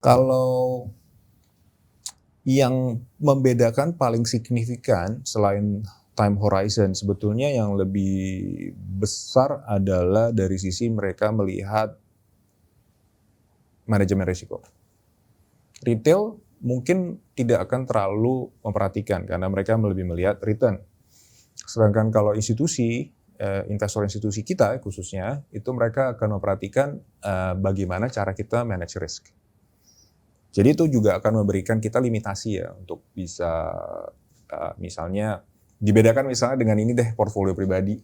Kalau yang membedakan paling signifikan selain time horizon, sebetulnya yang lebih besar adalah dari sisi mereka melihat manajemen risiko. Retail mungkin tidak akan terlalu memperhatikan karena mereka lebih melihat return. Sedangkan kalau institusi, investor institusi kita khususnya, itu mereka akan memperhatikan bagaimana cara kita manage risk. Jadi itu juga akan memberikan kita limitasi ya untuk bisa misalnya dibedakan misalnya dengan ini deh portfolio pribadi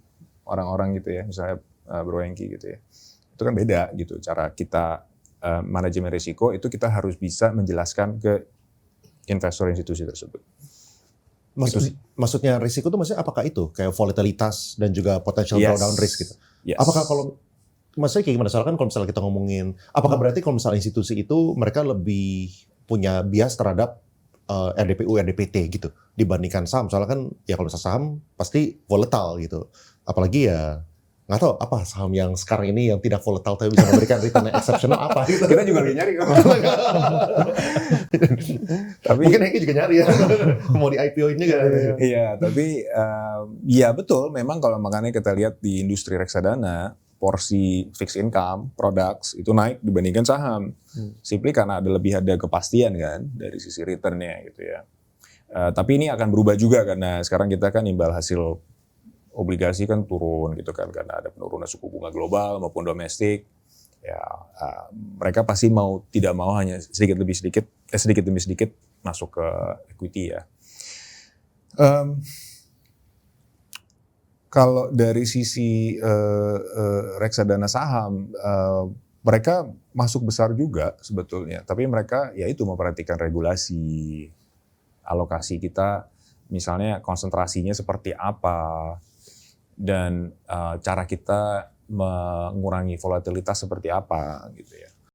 orang-orang gitu ya, misalnya Bro Hengki gitu ya. Itu kan beda gitu cara kita manajemen risiko, itu kita harus bisa menjelaskan ke investor institusi tersebut. Maksudnya risiko itu maksudnya apakah itu kayak volatilitas dan juga potential drawdown risk gitu? Yes. Apakah kalau maksudnya kayak gimana? Soalnya kan kalau misalnya kita ngomongin, apakah berarti kalau misalnya institusi itu mereka lebih punya bias terhadap RDPU, RDPT gitu dibandingkan saham? Soalnya kan ya kalau misalnya saham pasti volatile gitu. Apalagi ya nggak tahu apa saham yang sekarang ini yang tidak volatile tapi bisa memberikan return yang exceptional apa gitu. Kita juga lagi nyari. Tapi mungkin Hengki juga nyari ya. Mau di IPO ini juga. Iya, tapi ya betul. Memang kalau makanya kita lihat di industri reksadana, porsi fixed income products itu naik dibandingkan saham. Simply karena ada kepastian kan dari sisi returnnya gitu ya. Tapi ini akan berubah juga karena sekarang kita kan imbal hasil obligasi kan turun gitu kan karena ada penurunan suku bunga global maupun domestik. Ya, mereka pasti tidak mau hanya sedikit demi sedikit masuk ke equity ya. Kalau dari sisi reksadana saham, mereka masuk besar juga sebetulnya, tapi mereka ya itu memperhatikan regulasi, alokasi kita, misalnya konsentrasinya seperti apa, dan cara kita mengurangi volatilitas seperti apa gitu ya.